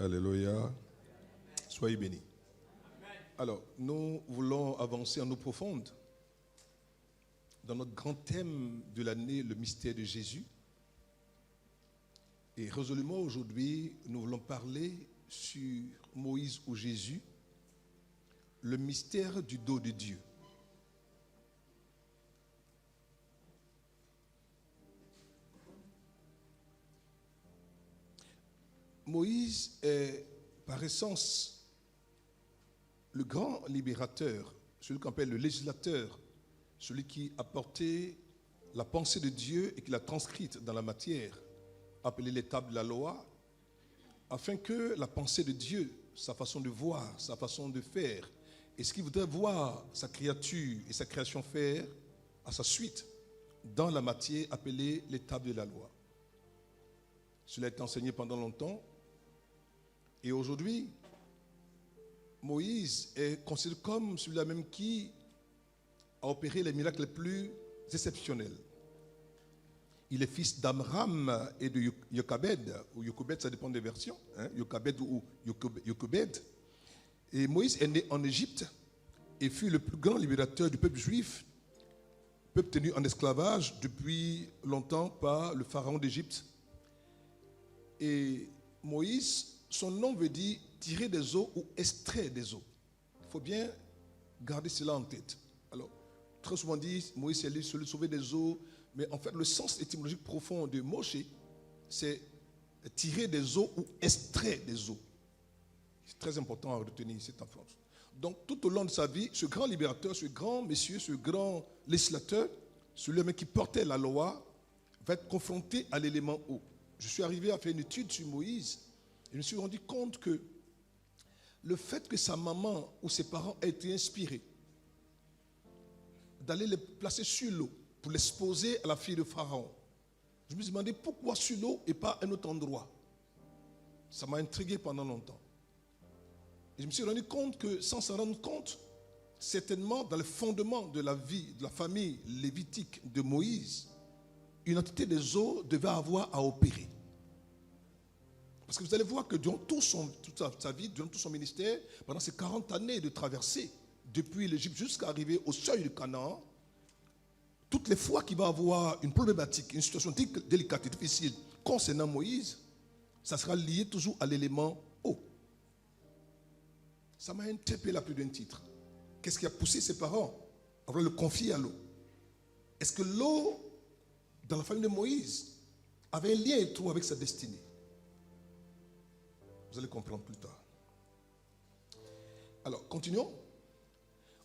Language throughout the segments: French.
Alléluia. Soyez bénis. Alors, nous voulons avancer en eau profonde dans notre grand thème de l'année, le mystère de Jésus. Et résolument aujourd'hui, nous voulons parler sur Moïse ou Jésus, le mystère du dos de Dieu. Moïse est par essence le grand libérateur, celui qu'on appelle le législateur, celui qui a porté la pensée de Dieu et qui l'a transcrite dans la matière, appelée l'étape de la loi, afin que la pensée de Dieu, sa façon de voir, sa façon de faire, et ce qu'il voudrait voir sa créature et sa création faire à sa suite, dans la matière appelée l'étape de la loi. Cela a été enseigné pendant longtemps. Et aujourd'hui, Moïse est considéré comme celui-là même qui a opéré les miracles les plus exceptionnels. Il est fils d'Amram et de Jochebed, ou Jochebed, ça dépend des versions, Jochebed ou Jochebed. Et Moïse est né en Égypte et fut le plus grand libérateur du peuple juif, peuple tenu en esclavage depuis longtemps par le pharaon d'Égypte. Et Moïse, son nom veut dire tirer des eaux ou extraire des eaux. Il faut bien garder cela en tête. Alors, très souvent dit, Moïse est celui qui sauver des eaux, mais en fait, le sens étymologique profond de Moshe, c'est tirer des eaux ou extraire des eaux. C'est très important à retenir ici en France. Donc, tout au long de sa vie, ce grand libérateur, ce grand monsieur, ce grand législateur, celui qui portait la loi, va être confronté à l'élément eau. Je suis arrivé à faire une étude sur Moïse. Et je me suis rendu compte que le fait que sa maman ou ses parents aient été inspirés d'aller les placer sur l'eau pour l'exposer à la fille de Pharaon, je me suis demandé pourquoi sur l'eau et pas un autre endroit. Ça m'a intrigué pendant longtemps. Et je me suis rendu compte que sans s'en rendre compte, certainement dans le fondement de la vie, de la famille lévitique de Moïse, une entité des eaux devait avoir à opérer. Parce que vous allez voir que durant toute sa vie, durant tout son ministère, pendant ces 40 années de traversée, depuis l'Égypte jusqu'à arriver au seuil de Canaan, toutes les fois qu'il va avoir une problématique, une situation délicate et difficile concernant Moïse, ça sera lié toujours à l'élément eau. Ça m'a interpellé à plus d'un titre. Qu'est-ce qui a poussé ses parents à vouloir le confier à l'eau? Est-ce que l'eau, dans la famille de Moïse, avait un lien étroit avec sa destinée? Vous allez comprendre plus tard. Alors, continuons.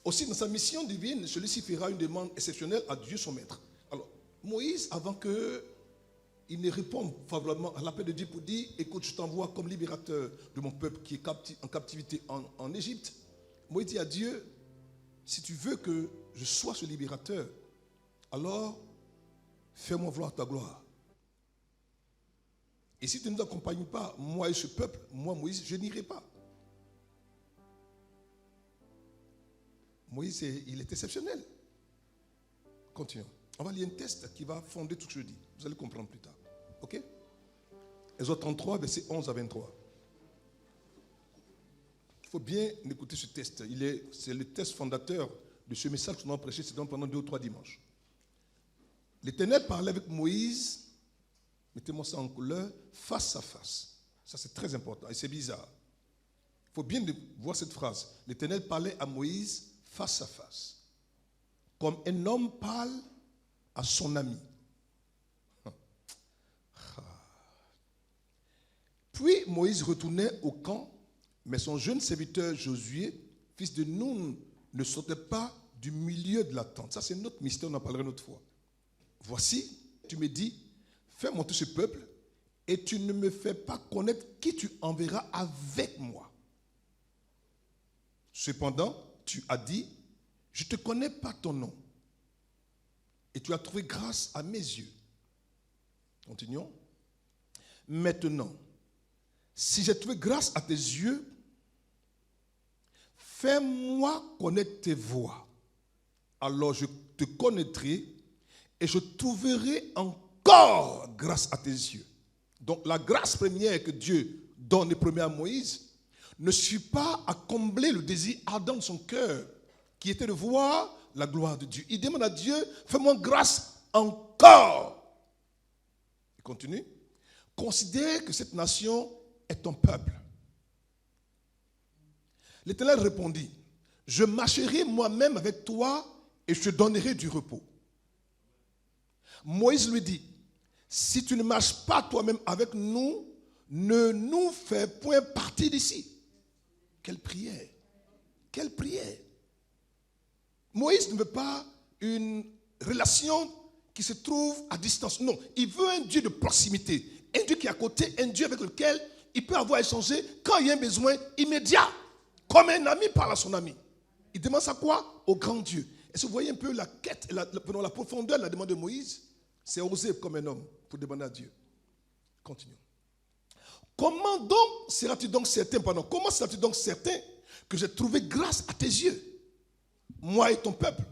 Aussi, dans sa mission divine, celui-ci fera une demande exceptionnelle à Dieu son maître. Alors, Moïse, avant qu'il ne réponde favorablement à l'appel de Dieu pour dire, écoute, je t'envoie comme libérateur de mon peuple qui est en captivité en Égypte, Moïse dit à Dieu, si tu veux que je sois ce libérateur, alors fais-moi voir ta gloire. Et si tu ne nous accompagnes pas, moi et ce peuple, moi Moïse, je n'irai pas. Moïse, il est exceptionnel. Continuons. On va lire un texte qui va fonder tout ce que je dis. Vous allez comprendre plus tard. Ok? Exode 33, versets 11 à 23. Il faut bien écouter ce texte. C'est le texte fondateur de ce message que nous avons prêché pendant 2 ou 3 dimanches. L'Éternel parlait avec Moïse. Mettez-moi ça en couleur, face à face. Ça, c'est très important et c'est bizarre. Il faut bien voir cette phrase. L'Éternel parlait à Moïse face à face. Comme un homme parle à son ami. Puis Moïse retournait au camp, mais son jeune serviteur Josué, fils de Nun, ne sortait pas du milieu de la tente. Ça, c'est notre mystère, on en parlera une autre fois. Voici, tu me dis, fais monter ce peuple et tu ne me fais pas connaître qui tu enverras avec moi. Cependant, tu as dit, je ne te connais pas ton nom et tu as trouvé grâce à mes yeux. Continuons. Maintenant, si j'ai trouvé grâce à tes yeux, fais-moi connaître tes voies. Alors je te connaîtrai et je trouverai encore grâce à tes yeux. Donc la grâce première que Dieu donne et promet à Moïse ne suffit pas à combler le désir ardent de son cœur, qui était de voir la gloire de Dieu. Il demande à Dieu, fais-moi grâce encore. Il continue. Considère que cette nation est ton peuple. L'Éternel répondit, je marcherai moi-même avec toi et je te donnerai du repos. Moïse lui dit, si tu ne marches pas toi-même avec nous, ne nous fais point partie d'ici. Quelle prière! Quelle prière! Moïse ne veut pas une relation qui se trouve à distance. Non, il veut un Dieu de proximité. Un Dieu qui est à côté, un Dieu avec lequel il peut avoir échangé quand il y a un besoin immédiat. Comme un ami parle à son ami. Il demande ça quoi? Au grand Dieu. Est-ce que vous voyez un peu la quête, la profondeur de la demande de Moïse? C'est oser comme un homme pour demander à Dieu. Continuons. Comment donc seras-tu donc certain, comment seras-tu donc certain que j'ai trouvé grâce à tes yeux, moi et ton peuple?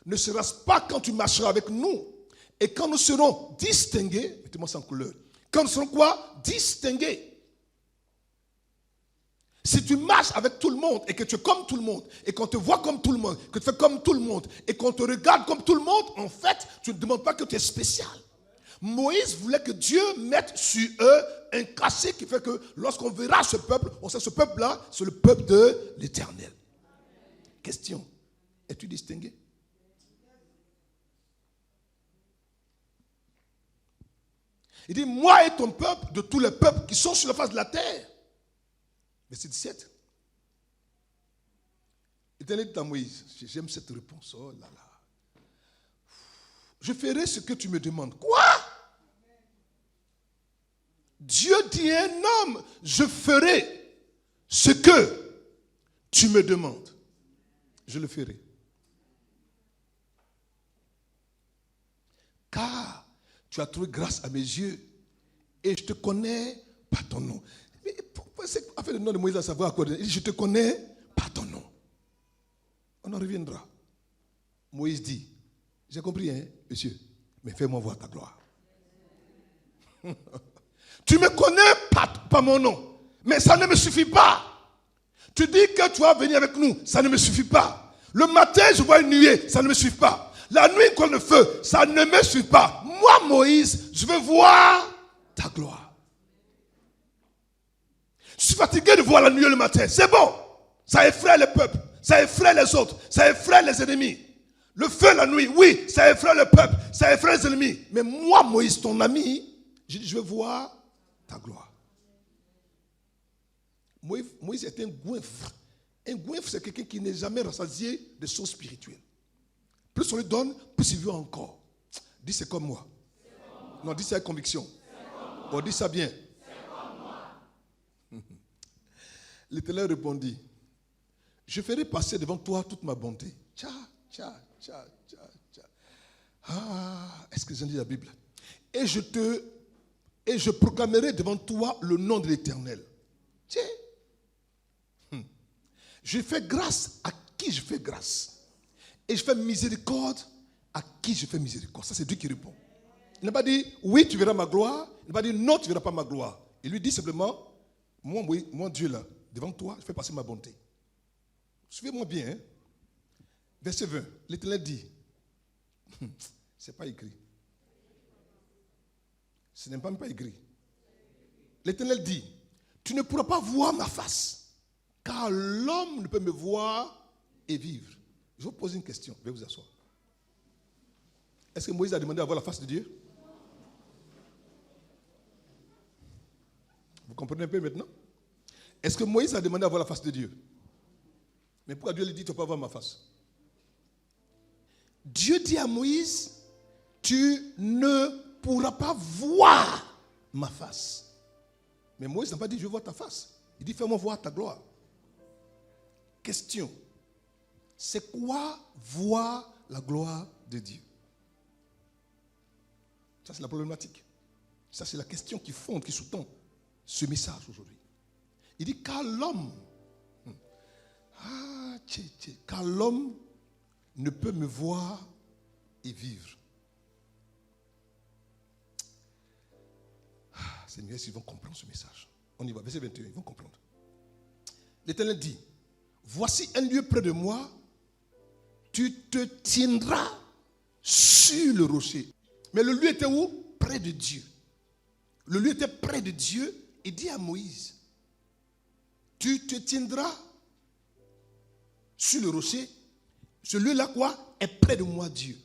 Ne sera-ce pas quand tu marcheras avec nous et quand nous serons distingués, mettez-moi ça en couleur, quand nous serons quoi? Distingués. Si tu marches avec tout le monde et que tu es comme tout le monde et qu'on te voit comme tout le monde, que tu fais comme tout le monde et qu'on te regarde comme tout le monde, en fait, tu ne demandes pas que tu es spécial. Moïse voulait que Dieu mette sur eux un cachet qui fait que lorsqu'on verra ce peuple, on sait que ce peuple-là, c'est le peuple de l'Éternel. Question, es-tu distingué? Il dit, moi et ton peuple, de tous les peuples qui sont sur la face de la terre. Verset 17. L'Éternel dit à Moïse, j'aime cette réponse, oh là là. Je ferai ce que tu me demandes. Quoi? Dieu dit à un homme, je ferai ce que tu me demandes. Je le ferai. Car tu as trouvé grâce à mes yeux et je te connais par ton nom. Mais pourquoi c'est afin le nom de Moïse à savoir accorder? Il dit, je te connais par ton nom. On en reviendra. Moïse dit, j'ai compris, hein, monsieur, mais fais-moi voir ta gloire. Tu me connais par mon nom, mais ça ne me suffit pas. Tu dis que tu vas venir avec nous, ça ne me suffit pas. Le matin, je vois une nuée, ça ne me suffit pas. La nuit, quand le feu, ça ne me suffit pas. Moi, Moïse, je veux voir ta gloire. Je suis fatigué de voir la nuée le matin. C'est bon. Ça effraie le peuple. Ça effraie les autres. Ça effraie les ennemis. Le feu la nuit, oui, ça effraie le peuple. Ça effraie les ennemis. Mais moi, Moïse, ton ami, je dis, je veux voir ta gloire. Moïse est un goinfre. Un goinfre, c'est quelqu'un qui n'est jamais rassasié de choses spirituelles. Plus on lui donne, plus il veut encore. Dis, c'est comme moi. Non, dis ça avec conviction. Bon, dis ça bien. L'Éternel répondit, je ferai passer devant toi toute ma bonté. Tcha, tcha, tcha, tcha, tcha. Ah, est-ce que j'ai dit la Bible? Et je proclamerai devant toi le nom de l'Éternel. Tiens. Je fais grâce à qui je fais grâce. Et je fais miséricorde à qui je fais miséricorde. Ça, c'est Dieu qui répond. Il n'a pas dit, oui, tu verras ma gloire. Il n'a pas dit, non, tu ne verras pas ma gloire. Il lui dit simplement, moi Dieu là, devant toi, je fais passer ma bonté. Suivez-moi bien. Hein? Verset 20, l'Éternel dit, c'est pas écrit. Ce n'est même pas écrit. L'Éternel dit, tu ne pourras pas voir ma face, car l'homme ne peut me voir et vivre. Je vous pose une question, veuillez vous asseoir. Est-ce que Moïse a demandé à voir la face de Dieu? Vous comprenez un peu maintenant? Est-ce que Moïse a demandé à voir la face de Dieu? Mais pourquoi Dieu lui dit, tu ne peux pas voir ma face? Dieu dit à Moïse, tu ne pourras pas voir ma face. Mais Moïse n'a pas dit, je veux voir ta face. Il dit, fais-moi voir ta gloire. Question. C'est quoi voir la gloire de Dieu? Ça, c'est la problématique. Ça, c'est la question qui fonde, qui sous-tend ce message aujourd'hui. Il dit, car l'homme, car l'homme ne peut me voir et vivre. Seigneur, s'ils vont comprendre ce message. On y va, verset 21, ils vont comprendre. L'Éternel dit, voici un lieu près de moi, tu te tiendras sur le rocher. Mais le lieu était où? Près de Dieu. Le lieu était près de Dieu et dit à Moïse, tu te tiendras sur le rocher. Ce lieu-là, quoi? Est près de moi, Dieu.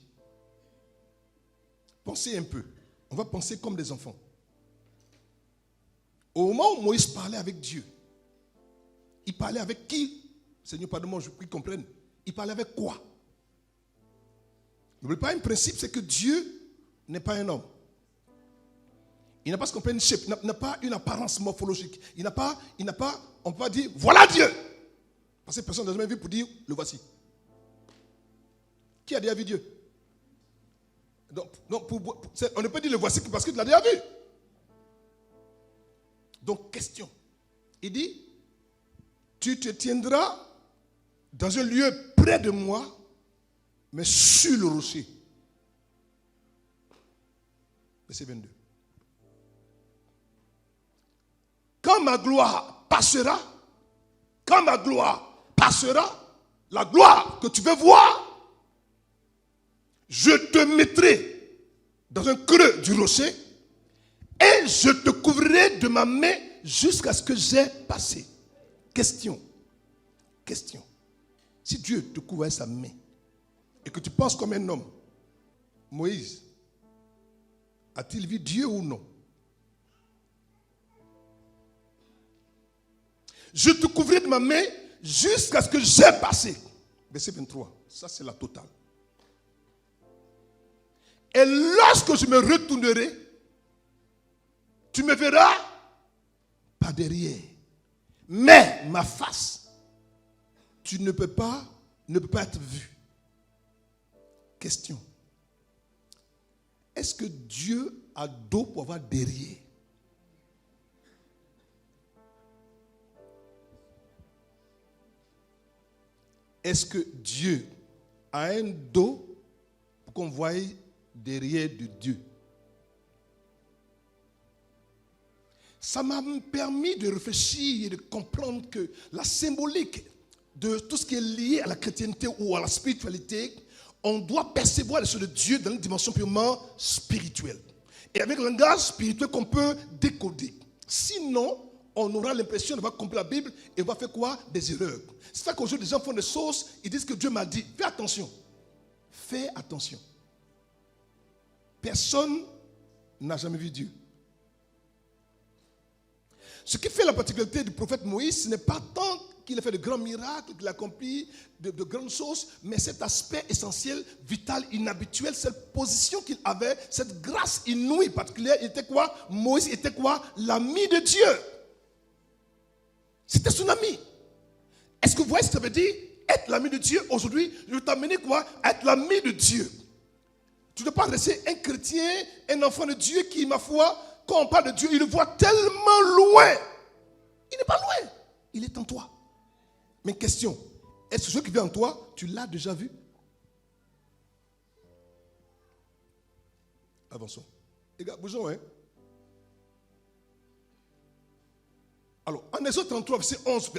Pensez un peu. On va penser comme des enfants. Au moment où Moïse parlait avec Dieu, il parlait avec qui? Seigneur, pardonne-moi, je prie qu'ils comprennent. Il parlait avec quoi? N'oubliez pas un principe, c'est que Dieu n'est pas un homme. Il n'a pas ce qu'on appelle une shape, il n'a pas une apparence morphologique. Il n'a pas, on peut pas dire, voilà Dieu. Parce que personne n'a jamais vu pour dire, le voici. Qui a déjà vu Dieu? Donc on ne peut dire le voici que parce que tu l'as déjà vu. Donc, question. Il dit, tu te tiendras dans un lieu près de moi, mais sur le rocher. Verset 22. Quand ma gloire passera, la gloire que tu veux voir, je te mettrai dans un creux du rocher et je te couvrirai de ma main jusqu'à ce que j'ai passé. Question. Si Dieu te couvre avec sa main et que tu penses comme un homme, Moïse, a-t-il vu Dieu ou non? Je te couvrirai de ma main jusqu'à ce que j'ai passé. Verset 23. Ça, c'est la totale. Et lorsque je me retournerai, tu me verras pas derrière. Mais ma face, tu ne peux pas être vu. Question. Est-ce que Dieu a dos pour avoir derrière? Est-ce que Dieu a un dos pour qu'on voie derrière de Dieu? Ça m'a permis de réfléchir et de comprendre que la symbolique de tout ce qui est lié à la chrétienté ou à la spiritualité, on doit percevoir les choses de Dieu dans une dimension purement spirituelle. Et avec un langage spirituel qu'on peut décoder. Sinon, on aura l'impression d'avoir compris la Bible et on va faire quoi? Des erreurs. C'est ça qu'aujourd'hui, les gens font des choses, ils disent que Dieu m'a dit. Fais attention. Fais attention. Personne n'a jamais vu Dieu. Ce qui fait la particularité du prophète Moïse, ce n'est pas tant qu'il a fait de grands miracles, qu'il a accompli de grandes choses, mais cet aspect essentiel, vital, inhabituel, cette position qu'il avait, cette grâce inouïe particulière, il était quoi? Moïse était quoi? L'ami de Dieu. C'était son ami. Est-ce que vous voyez ce que ça veut dire? Être l'ami de Dieu, aujourd'hui, je vais t'amener quoi? À être l'ami de Dieu. Tu ne peux pas laisser un chrétien, un enfant de Dieu qui, ma foi, quand on parle de Dieu, il le voit tellement loin. Il n'est pas loin. Il est en toi. Mais question, est-ce que ce qui vient en toi, tu l'as déjà vu? Avançons. Les gars, bougeons, hein? Alors, en Exode 33, verset 11,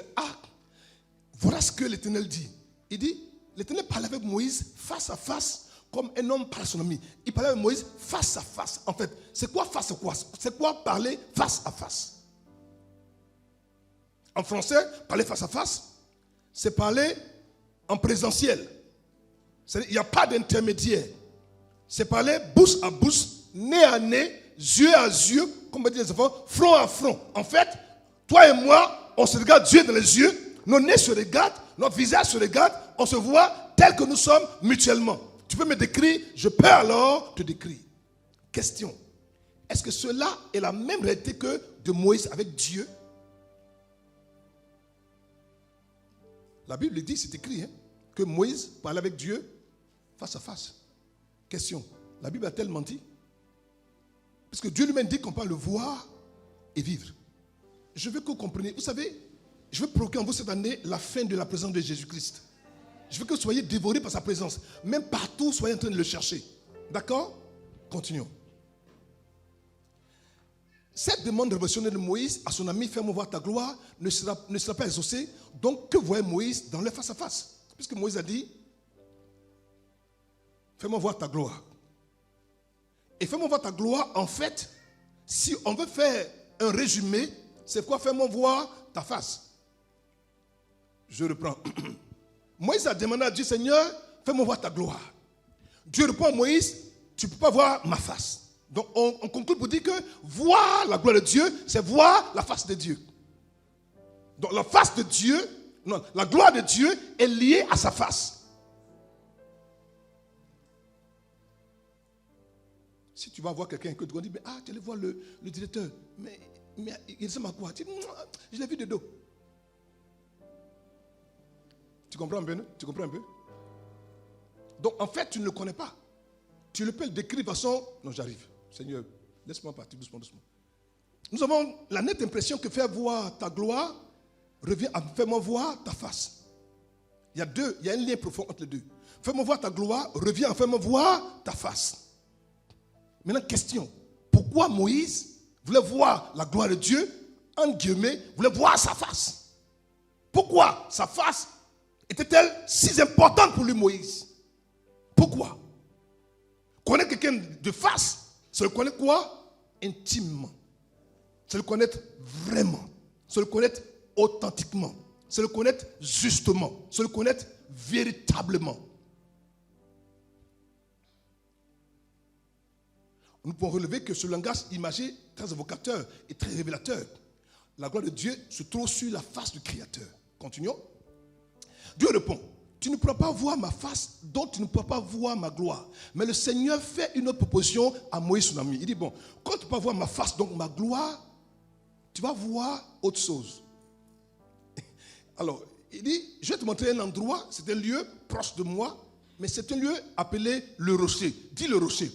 voilà ce que l'Éternel dit. Il dit, l'Éternel parlait avec Moïse face à face, comme un homme parle à son ami. Il parlait avec Moïse face à face. En fait, c'est quoi face à quoi? C'est quoi parler face à face? En français, parler face à face, c'est parler en présentiel. Il n'y a pas d'intermédiaire. C'est parler bouche à bouche, nez à nez, yeux à yeux, comme on dit les enfants, front à front. En fait, toi et moi, on se regarde Dieu dans les yeux, nos nez se regardent, notre visage se regarde, on se voit tel que nous sommes mutuellement. Tu peux me décrire, je peux alors te décrire. Question. Est-ce que cela est la même réalité que de Moïse avec Dieu? La Bible dit, c'est écrit, hein, que Moïse parlait avec Dieu face à face. Question. La Bible a-t-elle menti? Parce que Dieu lui-même dit qu'on peut le voir et vivre. Je veux que vous compreniez. Vous savez, je veux provoquer en vous cette année la fin de la présence de Jésus-Christ. Je veux que vous soyez dévorés par sa présence. Même partout, soyez en train de le chercher. D'accord? Continuons. cette demande révélationnelle de Moïse à son ami, fais-moi voir ta gloire, ne sera pas exaucée. Donc, que voyait Moïse dans le face-à-face? Puisque Moïse a dit, fais-moi voir ta gloire. Et fais-moi voir ta gloire, en fait, si on veut faire un résumé, c'est quoi? Fais-moi voir ta face. Je reprends. Moïse a demandé à Dieu, Seigneur, fais-moi voir ta gloire. Dieu répond à Moïse, tu ne peux pas voir ma face. Donc on conclut pour dire que voir la gloire de Dieu, c'est voir la face de Dieu. Donc la face de Dieu, non, la gloire de Dieu est liée à sa face. Si tu vas voir quelqu'un que tu vas dire, tu allais voir le directeur, mais il ressemble à quoi? Tu dis, je l'ai vu de dos. Tu comprends un peu, non? Tu comprends un peu? Donc en fait, tu ne le connais pas. Tu le peux le décrire de façon, non, j'arrive. Seigneur, laisse-moi partir doucement, doucement. Nous avons la nette impression que faire voir ta gloire revient à faire-moi voir ta face. Il y a un lien profond entre les deux. Fais-moi voir ta gloire revient à faire-moi voir ta face. Maintenant, question. Pourquoi Moïse voulait voir la gloire de Dieu, en guillemets, voulait voir sa face? Pourquoi sa face était-elle si importante pour lui, Moïse? Pourquoi? Connaître quelqu'un de face, c'est le connaître quoi? Intimement. C'est le connaître vraiment. C'est le connaître authentiquement. C'est le connaître justement. C'est le connaître véritablement. Nous pouvons relever que ce langage imagé, très évocateur et très révélateur, la gloire de Dieu se trouve sur la face du Créateur. Continuons. Dieu répond, tu ne pourras pas voir ma face, donc tu ne pourras pas voir ma gloire. Mais le Seigneur fait une autre proposition à Moïse, son ami. Il dit, bon, quand tu ne peux pas voir ma face, donc ma gloire, tu vas voir autre chose. Alors, il dit, je vais te montrer un endroit, c'est un lieu proche de moi, mais c'est un lieu appelé le rocher. Dis le rocher.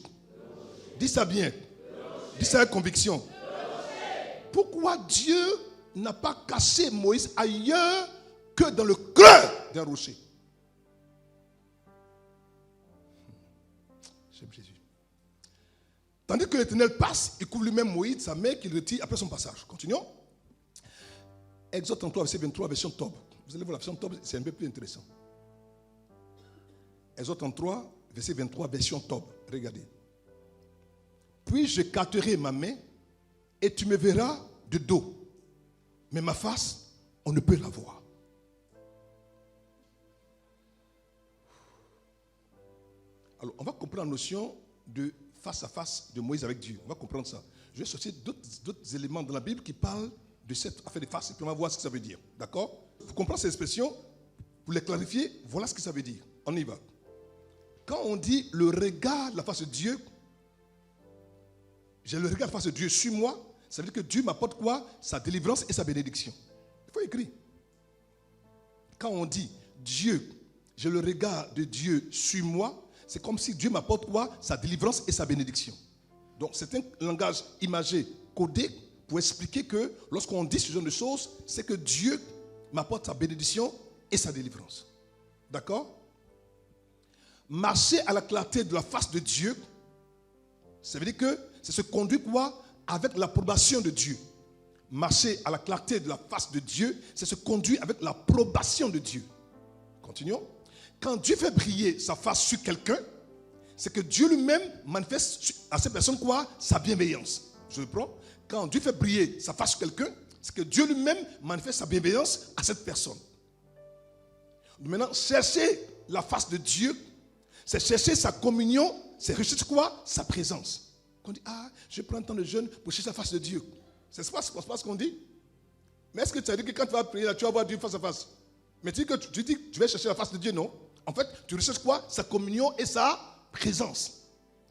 Dis ça bien. Dis ça avec conviction. Pourquoi Dieu n'a pas caché Moïse ailleurs que dans le cœur d'un rocher? J'aime Jésus. Tandis que l'Éternel passe, il couvre lui-même Moïse, sa main qu'il retire après son passage. Continuons. Exode 33, verset 23, version Tob. Vous allez voir la version Tob, c'est un peu plus intéressant. Exode 33, verset 23, version Tob. Regardez. Puis je capterai ma main et tu me verras de dos. Mais ma face, on ne peut la voir. Alors, on va comprendre la notion de face à face de Moïse avec Dieu. On va comprendre ça. Je vais chercher d'autres éléments dans la Bible qui parlent de cette affaire de face et puis on va voir ce que ça veut dire. D'accord? Pour comprendre ces expressions, pour les clarifier, voilà ce que ça veut dire. On y va. Quand on dit le regard de la face de Dieu, j'ai le regard de la face de Dieu sur moi, ça veut dire que Dieu m'apporte quoi? Sa délivrance et sa bénédiction. Il faut écrire. Quand on dit Dieu, j'ai le regard de Dieu sur moi, c'est comme si Dieu m'apporte quoi? Sa délivrance et sa bénédiction. Donc c'est un langage imagé, codé, pour expliquer que lorsqu'on dit ce genre de choses, c'est que Dieu m'apporte sa bénédiction et sa délivrance. D'accord? Marcher à la clarté de la face de Dieu, ça veut dire que c'est se conduire quoi? Avec l'approbation de Dieu. Marcher à la clarté de la face de Dieu, c'est se conduire avec l'approbation de Dieu. Continuons. Quand Dieu fait briller sa face sur quelqu'un, c'est que Dieu lui-même manifeste à cette personne quoi? Sa bienveillance. Je reprends. Quand Dieu fait briller sa face sur quelqu'un, c'est que Dieu lui-même manifeste sa bienveillance à cette personne. Maintenant, chercher la face de Dieu, c'est chercher sa communion, c'est rechercher quoi? Sa présence. On dit, je prends un temps de jeûne pour chercher la face de Dieu. C'est pas ce qu'on dit. Mais est-ce que tu as dit que quand tu vas prier, là, tu vas voir Dieu face à face? Mais tu dis que tu vas chercher la face de Dieu, non? En fait, tu recherches quoi? Sa communion et sa présence.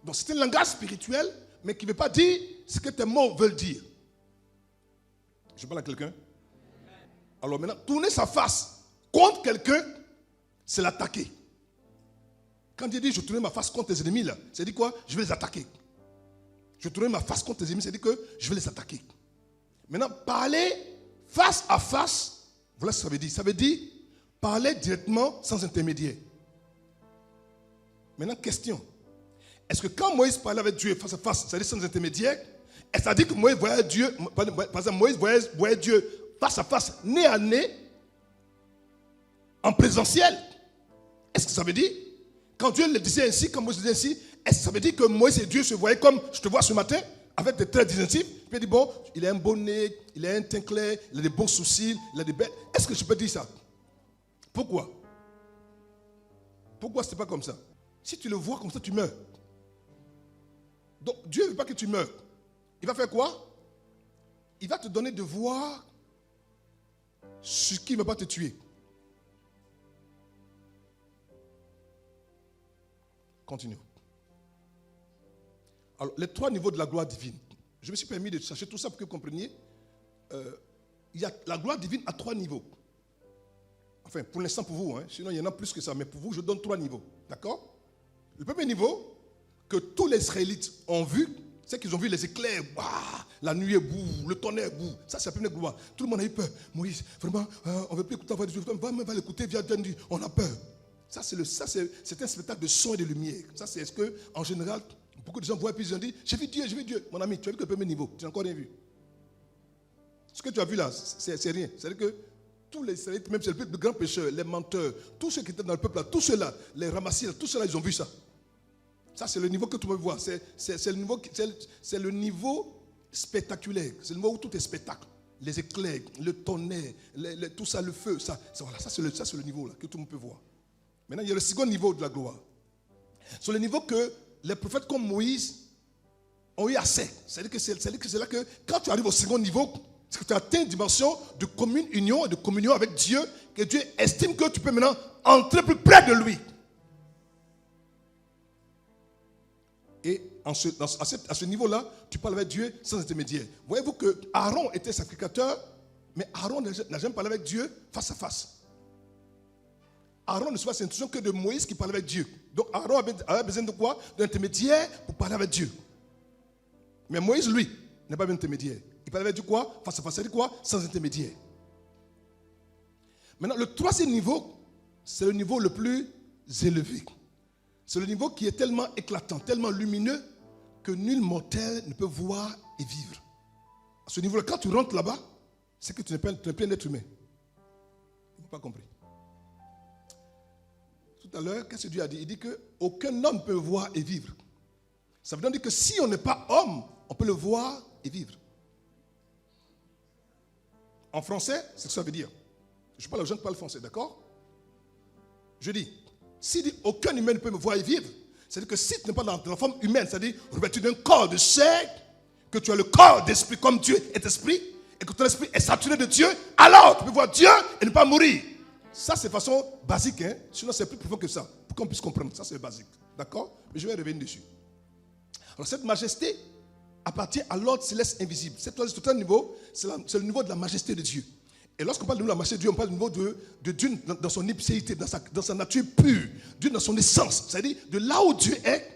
Donc c'est un langage spirituel, mais qui ne veut pas dire ce que tes mots veulent dire. Je parle à quelqu'un. Alors maintenant, tourner sa face contre quelqu'un, c'est l'attaquer. Quand Dieu dit je tourne ma face contre tes ennemis, là, c'est dit quoi? Je vais les attaquer. Je tourne ma face contre tes ennemis, c'est dit que je vais les attaquer. Maintenant, parler face à face, voilà ce que ça veut dire. Ça veut dire parler directement sans intermédiaire. Maintenant, question. Est-ce que quand Moïse parlait avec Dieu face à face, c'est-à-dire sans intermédiaire, Et ça dit que Moïse voyait Dieu, par exemple, Moïse voyait Dieu face à face, nez à nez, en présentiel. Est-ce que ça veut dire, quand Dieu le disait ainsi, quand Moïse le disait ainsi, est-ce que ça veut dire que Moïse et Dieu se voyaient comme je te vois ce matin, avec des traits distinctifs? Puis il dit, bon, il a un bon nez, il a un teint clair, il a des bons sourcils, il a des belles. Est-ce que je peux dire ça? Pourquoi? Pourquoi ce n'est pas comme ça? Si tu le vois comme ça, tu meurs. Donc Dieu ne veut pas que tu meurs. Il va faire quoi? Il va te donner de voir ce qui ne va pas te tuer. Continue. Alors, les 3 niveaux de la gloire divine. Je me suis permis de chercher tout ça pour que vous compreniez. La gloire divine a 3 niveaux. Enfin, pour l'instant pour vous, hein, sinon il y en a plus que ça. Mais pour vous, je donne 3 niveaux. D'accord? Le premier niveau que tous les Israélites ont vu, c'est qu'ils ont vu les éclairs, la nuée boue, le tonnerre boue. Ça, c'est la première gloire. Tout le monde a eu peur. Moïse, vraiment, on ne veut plus écouter la voix de Dieu. Va l'écouter, viens, on a peur. Ça, c'est un spectacle de son et de lumière. Ça, c'est ce que, en général, beaucoup de gens voient et puis ils ont dit, j'ai vu Dieu. Mon ami, tu as vu que le premier niveau, tu n'as encore rien vu. Ce que tu as vu là, c'est rien. C'est-à-dire que tous les Israélites, même c'est le plus grand pécheur, les menteurs, tous ceux qui étaient dans le peuple là, tous ceux-là, les ramassiers, tous ceux-là, ils ont vu ça. Ça, c'est le niveau que tu peux voir. C'est le niveau spectaculaire. C'est le niveau où tout est spectacle. Les éclairs, le tonnerre, tout ça, le feu. Ça c'est le niveau là, que tout le monde peut voir. Maintenant, il y a le second niveau de la gloire. C'est le niveau que les prophètes comme Moïse ont eu accès. C'est-à-dire que c'est là que quand tu arrives au second niveau, c'est que tu atteins une dimension de commune union et de communion avec Dieu, que Dieu estime que tu peux maintenant entrer plus près de lui. Et à ce niveau-là, tu parles avec Dieu sans intermédiaire. Voyez-vous que Aaron était sacrificateur, mais Aaron n'a jamais parlé avec Dieu face à face. Aaron ne se passe l'instruction que de Moïse qui parlait avec Dieu. Donc Aaron avait besoin de quoi? D'un intermédiaire pour parler avec Dieu. Mais Moïse, lui, n'a pas besoin d'intermédiaire. Il parlait avec Dieu quoi? Face à face, c'est quoi? Sans intermédiaire. Maintenant, le 3e niveau, c'est le niveau le plus élevé. C'est le niveau qui est tellement éclatant, tellement lumineux, que nul mortel ne peut voir et vivre. À ce niveau-là, quand tu rentres là-bas, c'est que tu n'es pas un être humain. Vous n'avez pas compris. Tout à l'heure, qu'est-ce que Dieu a dit? Il dit qu'aucun homme ne peut voir et vivre. Ça veut dire que si on n'est pas homme, on peut le voir et vivre. En français, c'est ce que ça veut dire. Je parle aux gens qui parlent français, d'accord? Je dis, s'il dit aucun humain ne peut me voir et vivre, c'est-à-dire que si tu n'es pas dans la forme humaine, c'est-à-dire revêtu d'un corps de chair, que tu as le corps d'esprit comme Dieu est esprit, et que ton esprit est saturé de Dieu, alors tu peux voir Dieu et ne pas mourir. Ça, c'est de façon basique, hein? Sinon c'est plus profond que ça, pour qu'on puisse comprendre. Ça, c'est basique, d'accord? Mais je vais revenir dessus. Alors cette majesté appartient à l'ordre céleste invisible. Cet autre niveau, c'est le niveau de la majesté de Dieu. Et lorsqu'on parle de la majesté de Dieu, on parle du niveau de Dieu dans son ipséité, dans sa nature pure, Dieu dans son essence. C'est-à-dire de là où Dieu est,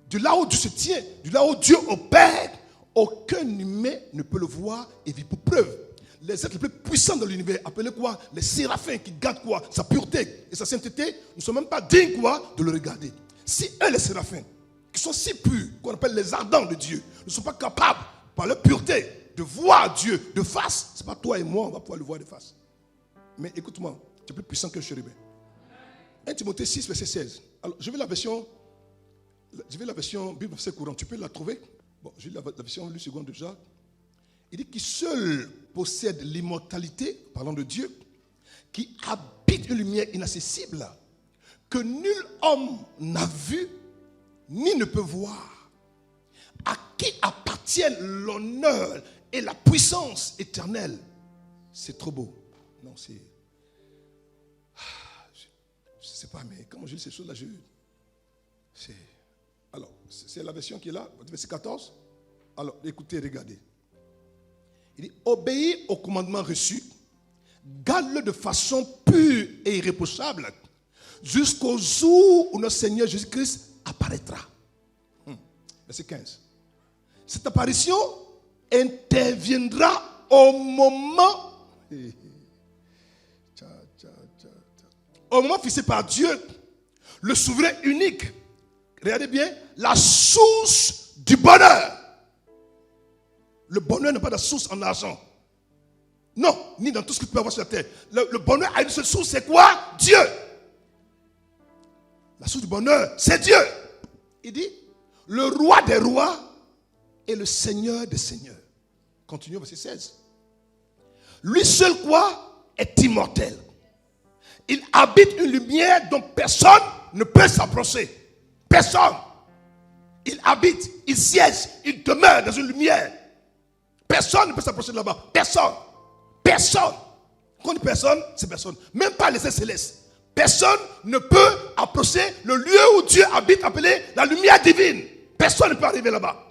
de là où Dieu se tient, de là où Dieu opère, aucun humain ne peut le voir et vivre. Pour preuve, les êtres les plus puissants de l'univers, appelés quoi? Les séraphins qui gardent quoi? Sa pureté et sa sainteté, ne sont même pas dignes quoi? De le regarder. Si eux, les séraphins, qui sont si purs, qu'on appelle les ardents de Dieu, ne sont pas capables, par leur pureté, de voir Dieu de face, ce n'est pas toi et moi, on va pouvoir le voir de face. Mais écoute-moi, tu es plus puissant que le chérubin. 1 Timothée 6, verset 16. Alors, je vais la version Bible français courant. Tu peux la trouver? Bon, j'ai la version lue seconde déjà. Il dit qu'il seul possède l'immortalité, parlant de Dieu, qui habite une lumière inaccessible, que nul homme n'a vu, ni ne peut voir, à qui appartiennent l'honneur et la puissance éternelle. C'est trop beau. Non, c'est... Je ne sais pas, mais comment je lis ces choses-là, Alors, c'est la version qui est là, verset 14. Alors, écoutez, regardez. Il dit, obéis au commandement reçu, garde-le de façon pure et irréprochable, jusqu'au jour où notre Seigneur Jésus-Christ apparaîtra. Verset 15. Cette apparition interviendra au moment fixé par Dieu, le souverain unique. Regardez bien, la source du bonheur. Le bonheur n'a pas de source en argent. Non, ni dans tout ce que tu peux avoir sur la terre. Le bonheur a une seule source, c'est quoi? Dieu. La source du bonheur, c'est Dieu. Il dit, le roi des rois et le seigneur des seigneurs. Continuons verset 16. Lui seul quoi? Est immortel. Il habite une lumière dont personne ne peut s'approcher. Personne. Il habite, il siège, il demeure dans une lumière. Personne ne peut s'approcher de là-bas. Personne. Personne. Quand on dit personne, c'est personne. Même pas les êtres célestes. Personne ne peut approcher le lieu où Dieu habite, appelé la lumière divine. Personne ne peut arriver là-bas.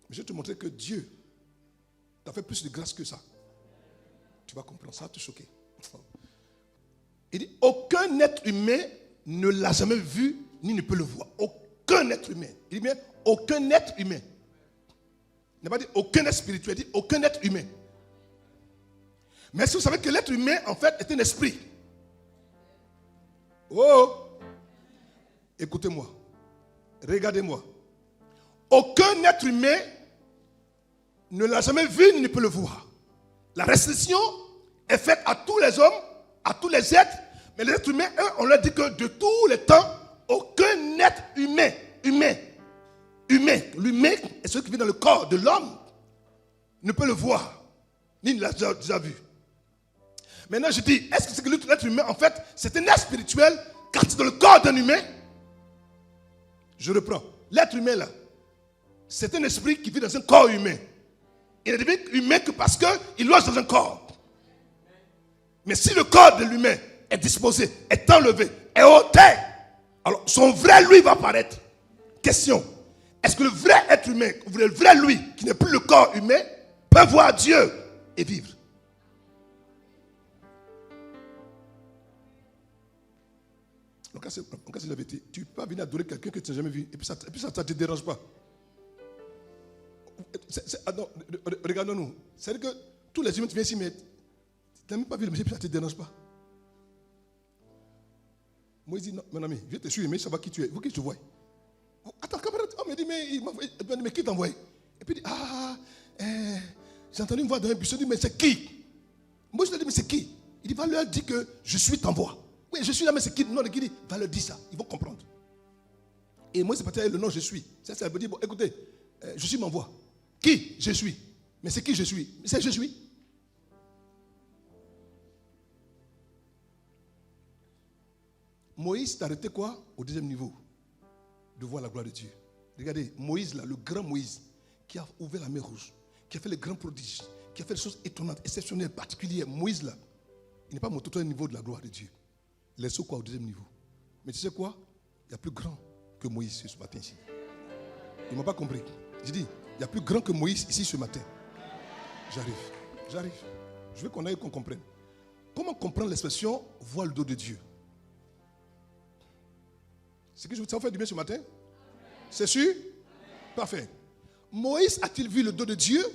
Mais je vais te montrer que Dieu t'a fait plus de grâce que ça. Tu vas comprendre, ça va te choquer. Il dit, aucun être humain ne l'a jamais vu, ni ne peut le voir. Aucun être humain. Il dit bien, aucun être humain. Il n'a pas dit aucun être spirituel, il dit aucun être humain. Mais est-ce que vous savez que l'être humain, en fait, est un esprit? Oh! Écoutez-moi. Regardez-moi. Aucun être humain ne l'a jamais vu ni ne peut le voir. La restriction est faite à tous les hommes, à tous les êtres, mais les êtres humains, eux, on leur dit que de tous les temps, aucun être humain, l'humain est celui qui vit dans le corps de l'homme, ne peut le voir, ni ne l'a déjà vu. Maintenant, je dis, est-ce que c'est que l'être humain, en fait, c'est un être spirituel, car c'est dans le corps d'un humain? Je reprends. L'être humain, là, c'est un esprit qui vit dans un corps humain. Il est devenu humain que parce qu'il loge dans un corps. Mais si le corps de l'humain est disposé, est enlevé, est ôté, alors son vrai lui va apparaître. Question. Est-ce que le vrai être humain, le vrai lui, qui n'est plus le corps humain, peut voir Dieu et vivre? Donc, quand c'est la vérité, tu ne peux pas venir adorer quelqu'un que tu n'as jamais vu et puis ça ne te dérange pas. Regardons-nous. C'est-à-dire que tous les humains, tu viens ici, mais tu n'as même pas vu le monsieur, puis ça ne te dérange pas. Moi, il dit, non, mon ami, viens te suivre, mais ça va qui tu es. Il faut que je te voie. Attends, camarade, on me dit, mais qui t'envoie? Et puis il dit, j'ai entendu une voix dans un buisson, il dit, mais c'est qui? Moi, je lui ai dit, mais c'est qui? Il dit, va leur dire que je suis t'envoie. Oui, je suis là, mais c'est qui? Non, le dit, va leur dire ça, ils vont comprendre. Et moi, c'est parti avec le nom je suis. Ça veut dire, bon, écoutez, je suis m'envoie. Qui? Je suis. Mais c'est qui je suis? C'est je suis. Moïse t'a arrêté quoi? Au deuxième niveau. De voir la gloire de Dieu. Regardez, Moïse là, le grand Moïse, qui a ouvert la mer rouge, qui a fait les grands prodiges, qui a fait des choses étonnantes, exceptionnelles, particulières. Moïse là, il n'est pas monté au niveau de la gloire de Dieu. Il est quoi au deuxième niveau. Mais tu sais quoi? Il y a plus grand que Moïse ce matin ici. Ils ne m'ont pas compris. J'ai dit, il y a plus grand que Moïse ici ce matin. J'arrive. Je veux qu'on comprenne. Comment comprendre l'expression voir le dos de Dieu? C'est que ça vous fait du bien ce matin? C'est sûr? Parfait. Moïse a-t-il vu le dos de Dieu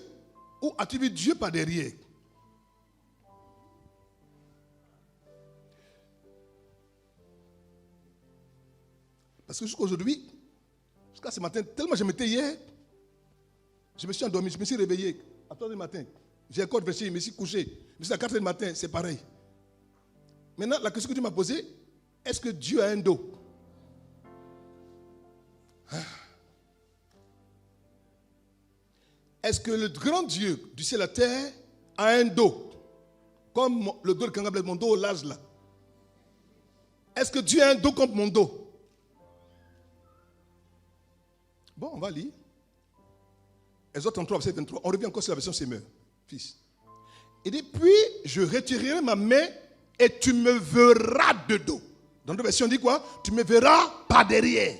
ou a-t-il vu Dieu par derrière? Parce que jusqu'à aujourd'hui, jusqu'à ce matin, tellement je m'étais hier, je me suis endormi, je me suis réveillé à 3h du matin. J'ai encore versé, je me suis couché. Je me suis à 4h du matin, c'est pareil. Maintenant, la question que tu m'as posée, est-ce que Dieu a un dos? Est-ce que le grand Dieu du ciel et de la terre a un dos? Comme le dos de Kangablet, mon dos au large là. Est-ce que Dieu a un dos comme mon dos? Bon, on va lire. Exode 33, verset 23. On revient encore sur la version Semeur, fils. Il dit, puis je retirerai ma main et tu me verras de dos. Dans d'autres versions, on dit quoi? Tu me verras par derrière.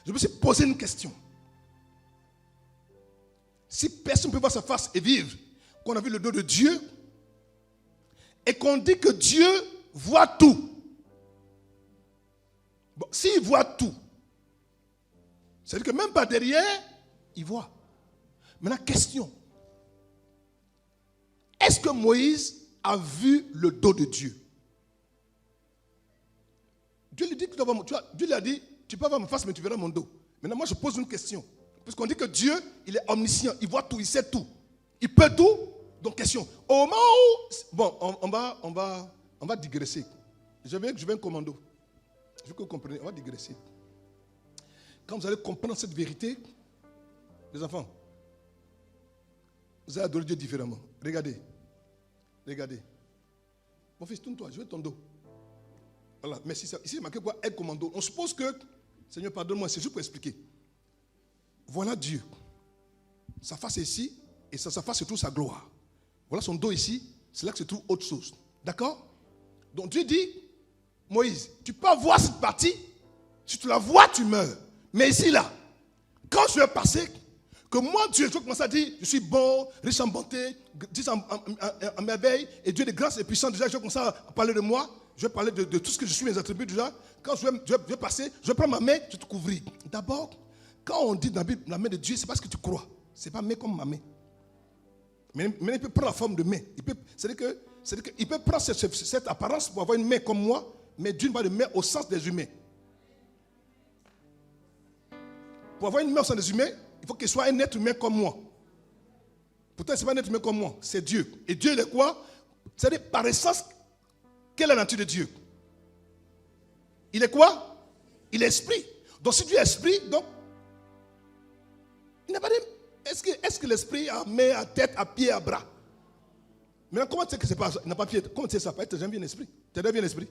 Je me suis posé une question. Si personne ne peut voir sa face et vivre, qu'on a vu le dos de Dieu, et qu'on dit que Dieu voit tout. Bon, s'il voit tout, c'est-à-dire que même par derrière, il voit. Maintenant, question. Est-ce que Moïse a vu le dos de Dieu? Dieu lui dit que Dieu lui a dit, tu peux voir ma face, mais tu verras mon dos. Maintenant, moi, je pose une question. Puisqu'on dit que Dieu, il est omniscient, il voit tout, il sait tout. Il peut tout. Donc, question. Au moment où... Bon, on va digresser. Je vais un commando. Je veux que vous compreniez. On va digresser. Quand vous allez comprendre cette vérité, les enfants, vous allez adorer Dieu différemment. Regardez. Regardez. Mon fils, tourne-toi, je veux ton dos. Voilà. Mais ici, il marqué quoi? Un commando. On suppose que, Seigneur, pardonne-moi, c'est juste pour expliquer. Voilà Dieu. Sa face est ici, et sa face se trouve sa gloire. Voilà son dos ici, c'est là que se trouve autre chose. D'accord? Donc Dieu dit, Moïse, tu peux voir cette partie, si tu la vois, tu meurs. Mais ici, là, quand je vais passer, que moi, Dieu, je vais commencer à dire, je suis bon, riche en bonté, riche en merveille, et Dieu est grand et puissant, déjà, je vais commencer à parler de moi, je vais parler de tout ce que je suis, mes attributs, déjà. Quand je vais passer, je vais prendre ma main, je vais te couvrir. D'abord, quand on dit dans la Bible, la main de Dieu, c'est parce que tu crois. Ce n'est pas main comme ma main. Mais il peut prendre la forme de main. C'est-à-dire qu'il peut prendre cette apparence pour avoir une main comme moi, mais Dieu n'a pas de main au sens des humains. Pour avoir une main au sens des humains, il faut qu'il soit un être humain comme moi. Pourtant, ce n'est pas un être humain comme moi, c'est Dieu. Et Dieu, il est quoi? C'est-à-dire, par essence, quelle est la nature de Dieu? Il est quoi? Il est esprit. Donc, si Dieu est esprit, donc, il n'a pas de... Est-ce que l'esprit a main, à tête, à pied, à bras? Maintenant, comment tu sais que c'est pas, il n'a pas pied? Comment tu sais ça? Peut-être j'aime bien l'esprit. Tu as bien l'esprit?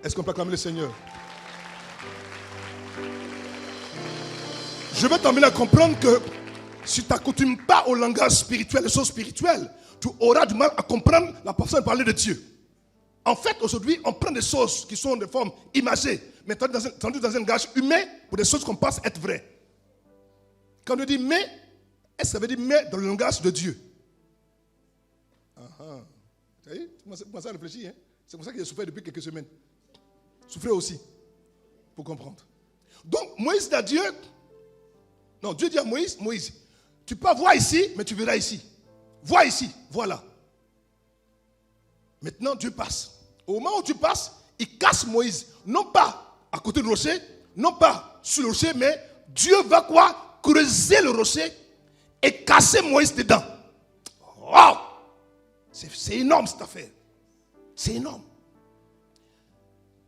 Est-ce qu'on peut acclamer le Seigneur? Je vais t'emmener à comprendre que si tu n'accoutumes pas au langage spirituel, les choses spirituelles, tu auras du mal à comprendre la personne parler de Dieu. En fait, aujourd'hui, on prend des choses qui sont de forme imagée, mais traduites dans un langage humain pour des choses qu'on pense être vraies. Quand on dit mais, est-ce que ça veut dire mais dans le langage de Dieu? Vous voyez, tu commences à réfléchir. Hein? C'est pour ça qu'il a souffert depuis quelques semaines. Souffrait aussi, pour comprendre. Donc, Moïse dit à Dieu, non, Dieu dit à Moïse, Moïse, tu peux voir ici, mais tu verras ici. Vois ici, voilà. Maintenant, Dieu passe. Au moment où tu passes, il casse Moïse. Non pas à côté du rocher, non pas sur le rocher, mais Dieu va quoi? Creuser le rocher et casser Moïse dedans. Wow! C'est énorme cette affaire. C'est énorme.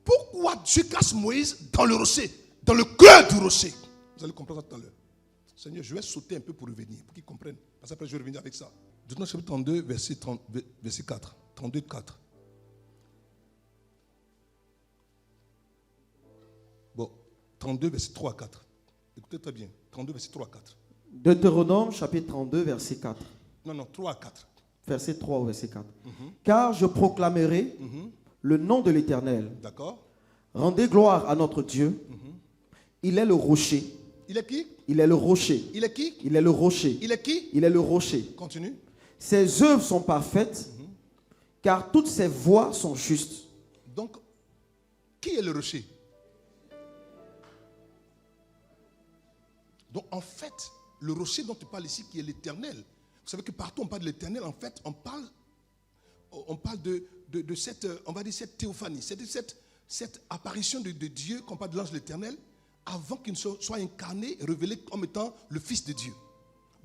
Pourquoi Dieu casse Moïse dans le rocher, dans le cœur du rocher? Vous allez comprendre ça tout à l'heure. Seigneur, je vais sauter un peu pour revenir, pour qu'ils comprennent. Parce qu'après, je vais revenir avec ça. Deutéronome chapitre 32, verset 4. 32, 4. Bon, 32, verset 3 à 4. Écoutez très bien. 32, verset 3 à 4. Deutéronome chapitre 32, verset 4. Non, 3 à 4. Verset 3 au verset 4. Car je proclamerai le nom de l'Éternel. D'accord. Rendez gloire à notre Dieu. Il est le rocher. Il est qui? Il est le rocher. Il est qui? Il est le rocher. Il est qui? Il est le rocher. Continue. Ses œuvres sont parfaites, car toutes ses voies sont justes. Donc, qui est le rocher? Donc, en fait, le rocher dont tu parles ici, qui est l'Éternel. Vous savez que partout on parle de l'Éternel, en fait, on parle de cette, on va dire, cette théophanie, cette apparition de Dieu, qu'on parle de l'ange de l'Éternel, avant qu'il soit incarné et révélé comme étant le Fils de Dieu.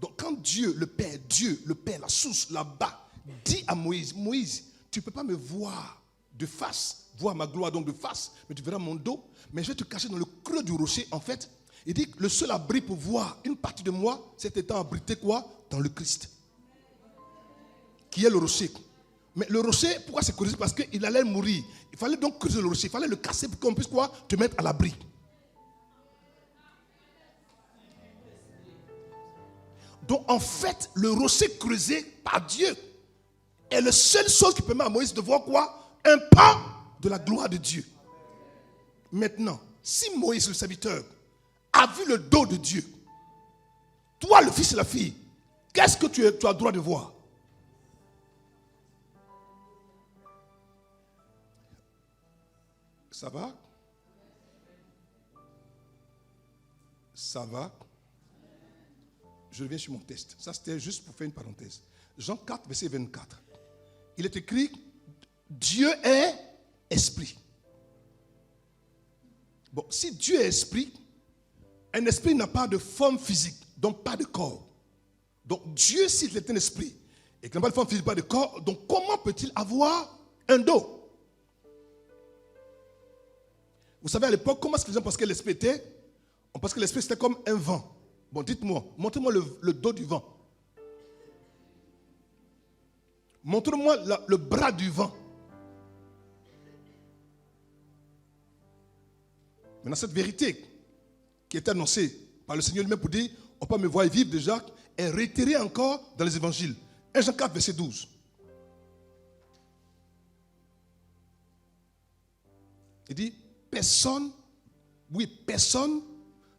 Donc quand Dieu, le Père, la source, là-bas, dit à Moïse, Moïse, tu ne peux pas me voir de face, voir ma gloire donc de face, mais tu verras mon dos, mais je vais te cacher dans le creux du rocher, en fait. Il dit que le seul abri pour voir une partie de moi, c'est étant abrité quoi? Dans le Christ. Qui est le rocher. Mais le rocher, pourquoi c'est creusé? Parce qu'il allait mourir. Il fallait donc creuser le rocher, il fallait le casser pour qu'on puisse quoi? Te mettre à l'abri. Donc en fait, le rocher creusé par Dieu est la seule chose qui permet à Moïse de voir quoi? Un pan de la gloire de Dieu. Maintenant, si Moïse, le serviteur, a vu le dos de Dieu, toi, le fils et la fille, qu'est-ce que tu as le droit de voir? Ça va? Ça va? Je reviens sur mon test. Ça, c'était juste pour faire une parenthèse. Jean 4, verset 24. Il est écrit, Dieu est esprit. Bon, si Dieu est esprit, un esprit n'a pas de forme physique, donc pas de corps. Donc Dieu, s'il est un esprit, et qu'il n'a pas de forme physique, pas de corps, donc comment peut-il avoir un dos? Vous savez, à l'époque, comment est-ce que les gens pensaient que l'esprit était? On pense que l'esprit c'était comme un vent. Bon, dites-moi, montrez-moi le dos du vent. Montrez-moi le bras du vent. Maintenant, cette vérité qui est annoncée par le Seigneur lui-même pour dire, on peut me voir et vivre déjà, est réitérée encore dans les évangiles. 1 Jean 4, verset 12. Il dit, personne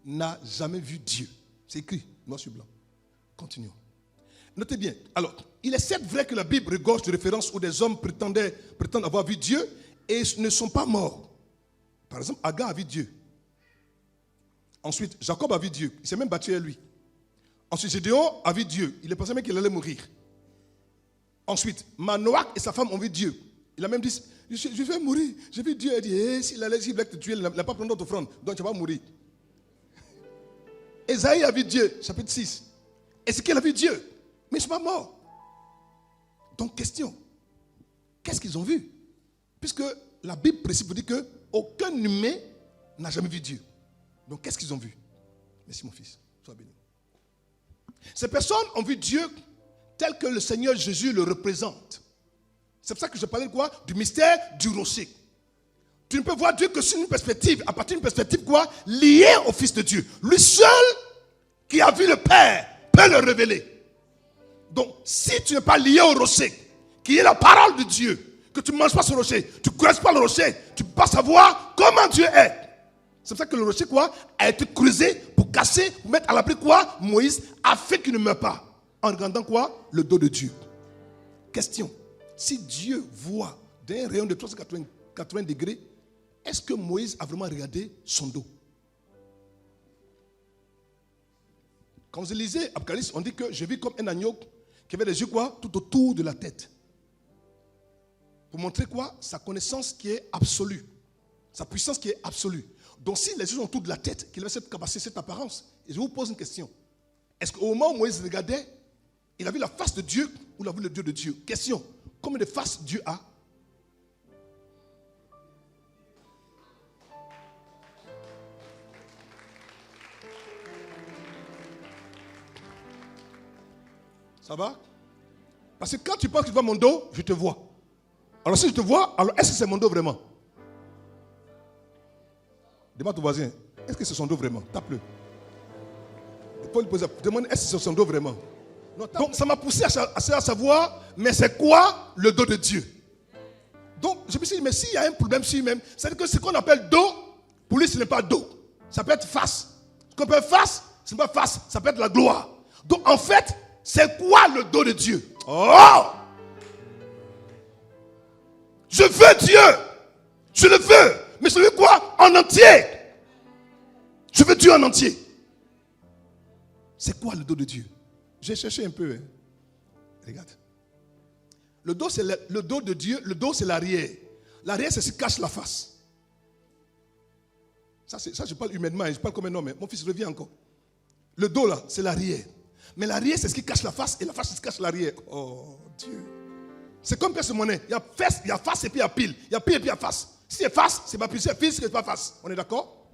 n'a jamais vu Dieu. C'est écrit, noir sur blanc. Continuons. Notez bien. Alors, il est certes vrai que la Bible regorge de références où des hommes prétendent avoir vu Dieu et ne sont pas morts. Par exemple, Agar a vu Dieu. Ensuite, Jacob a vu Dieu. Il s'est même battu à lui. Ensuite, Gédéon a vu Dieu. Il est pensé même qu'il allait mourir. Ensuite, Manoach et sa femme ont vu Dieu. Il a même dit, je vais mourir. J'ai vu Dieu. Il a dit, s'il voulait te tuer, il n'a pas pris notre offrande. Donc, tu vas mourir. Esaïe a vu Dieu, chapitre 6. Ézéchiel a vu Dieu, mais ils ne sont pas morts. Donc, question. Qu'est-ce qu'ils ont vu? Puisque la Bible précise pour dire qu'aucun humain n'a jamais vu Dieu. Donc, qu'est-ce qu'ils ont vu? Merci mon fils, sois béni. Ces personnes ont vu Dieu tel que le Seigneur Jésus le représente. C'est pour ça que je parlais de quoi? Du mystère du rocher. Tu ne peux voir Dieu que sur une perspective, à partir d'une perspective quoi? Liée au Fils de Dieu. Lui seul qui a vu le Père peut le révéler. Donc, si tu n'es pas lié au rocher, qui est la parole de Dieu, que tu ne manges pas ce rocher, tu ne creuses pas le rocher, tu ne peux pas savoir comment Dieu est. C'est pour ça que le rocher quoi? A été creusé pour casser, pour mettre à l'abri quoi? Moïse, afin qu'il ne meure pas. En regardant quoi? Le dos de Dieu. Question. Si Dieu voit d'un rayon de 380 degrés, est-ce que Moïse a vraiment regardé son dos? Quand vous lisez Apocalypse, on dit que j'ai vu comme un agneau qui avait les yeux quoi? Tout autour de la tête. Pour montrer quoi? Sa connaissance qui est absolue. Sa puissance qui est absolue. Donc si les yeux sont autour de la tête, qu'il avait cette capacité, cette apparence, et je vous pose une question. Est-ce qu'au moment où Moïse regardait, il a vu la face de Dieu ou il a vu le Dieu de Dieu? Question. Combien de faces Dieu a? Ça va? Parce que quand tu penses que tu vois mon dos, je te vois. Alors si je te vois, alors est-ce que c'est mon dos vraiment? Demande à ton voisin, est-ce que c'est son dos vraiment? Tape-le. Demande, est-ce que c'est son dos vraiment? Non, donc ça m'a poussé à savoir, mais c'est quoi le dos de Dieu? Donc je me suis dit, mais s'il y a un problème sur lui-même, c'est-à-dire que ce qu'on appelle dos, pour lui ce n'est pas dos. Ça peut être face. Ce qu'on appelle face, ce n'est pas face, ça peut être la gloire. Donc en fait, c'est quoi le dos de Dieu? Oh! Je veux Dieu. Je le veux. Mais je veux quoi? En entier. Je veux Dieu en entier. C'est quoi le dos de Dieu? J'ai cherché un peu. Hein. Regarde. Le dos, c'est le dos de Dieu. Le dos, c'est l'arrière. L'arrière, c'est ce qui cache la face. Ça, je parle humainement. Je parle comme un homme. Mon fils revient encore. Le dos, là, c'est l'arrière. Mais l'arrière, c'est ce qui cache la face. Et la face, c'est ce qui cache l'arrière. Oh, Dieu. C'est comme pièce de monnaie. Il y a face et puis il y a pile. Il y a pile et puis il y a face. Si c'est face, c'est pas pile. Si c'est pile, c'est pas face. On est d'accord?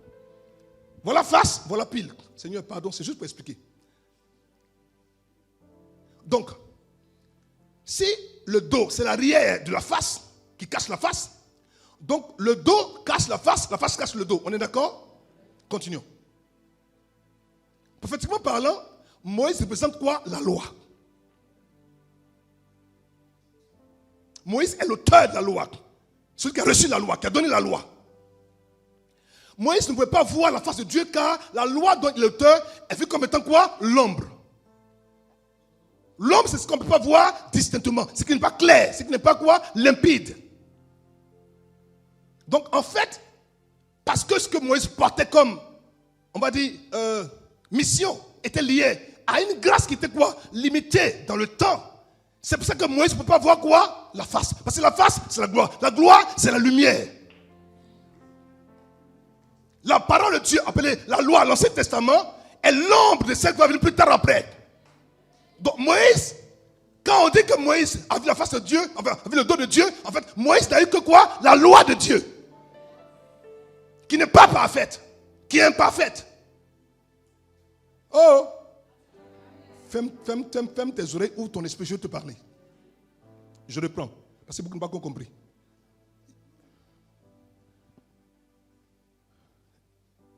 Voilà face, voilà pile. Seigneur, pardon, c'est juste pour expliquer. Donc, si le dos, c'est l'arrière de la face qui cache la face, donc le dos cache la face cache le dos. On est d'accord? Continuons. Prophétiquement parlant, Moïse représente quoi? La loi. Moïse est l'auteur de la loi. Celui qui a reçu la loi, qui a donné la loi. Moïse ne pouvait pas voir la face de Dieu car la loi dont il est l'auteur est vue comme étant quoi? L'ombre. L'ombre, c'est ce qu'on ne peut pas voir distinctement. Ce qui n'est pas clair, ce qui n'est pas quoi? Limpide. Donc en fait, parce que ce que Moïse portait comme, on va dire, mission, était lié à une grâce qui était quoi? Limitée dans le temps. C'est pour ça que Moïse ne peut pas voir quoi? La face. Parce que la face, c'est la gloire. La gloire, c'est la lumière. La parole de Dieu, appelée la loi, l'Ancien Testament, est l'ombre de celle qui va venir plus tard après. Donc Moïse, quand on dit que Moïse a vu la face de Dieu, enfin, a vu le dos de Dieu, en fait, Moïse n'a eu que quoi? La loi de Dieu. Qui n'est pas parfaite, qui est imparfaite. Oh! Ferme tes oreilles, ouvre ton esprit, je vais te parler. Je reprends, parce que beaucoup n'ont pas compris.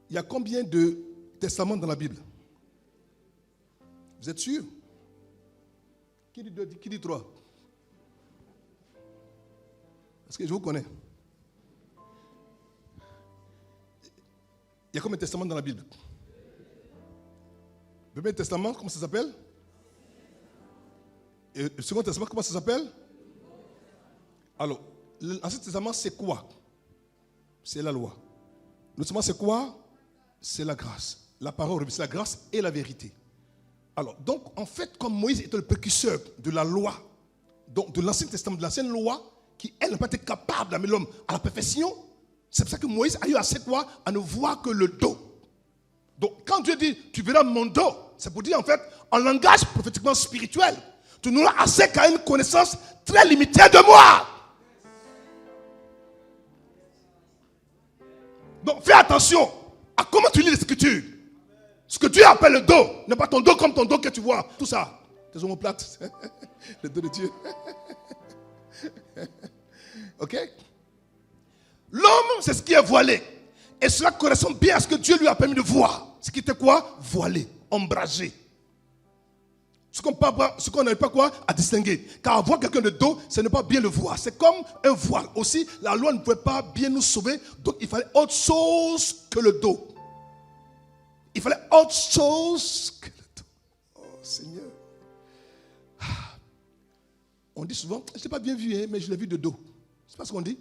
Il y a combien de testaments dans la Bible? Vous êtes sûr? Qui dit 2, qui dit 3? Parce que je vous connais. Il y a combien de testaments dans la Bible? Le Premier Testament, comment ça s'appelle? Et le Second Testament, comment ça s'appelle? Alors, l'Ancien Testament, c'est quoi? C'est la loi. Le Testament, c'est quoi? C'est la grâce. La parole, c'est la grâce et la vérité. Alors, donc, en fait, comme Moïse était le précurseur de la loi, donc de l'Ancien Testament, de l'ancienne loi, qui, elle, n'a pas été capable d'amener l'homme à la perfection, c'est pour ça que Moïse a eu assez quoi? À ne voir que le dos. Donc, quand Dieu dit, tu verras mon dos, c'est pour dire, en fait, en langage prophétiquement spirituel, tu n'auras assez qu'à une connaissance très limitée de moi. Donc, fais attention à comment tu lis les Écritures. Ce que Dieu appelle le dos, n'est pas ton dos comme ton dos que tu vois. Tout ça, tes omoplates, le dos de Dieu. Ok? L'homme, c'est ce qui est voilé. Et cela correspond bien à ce que Dieu lui a permis de voir. Ce qui était quoi? Voilé, ombragé. Ce qu'on n'arrive pas quoi? À distinguer. Car voir quelqu'un de dos, ce n'est pas bien le voir. C'est comme un voile. Aussi, la loi ne pouvait pas bien nous sauver. Donc, il fallait autre chose que le dos. Il fallait autre chose que le dos. Oh Seigneur. On dit souvent, je ne l'ai pas bien vu, hein, mais je l'ai vu de dos. C'est pas ce qu'on dit?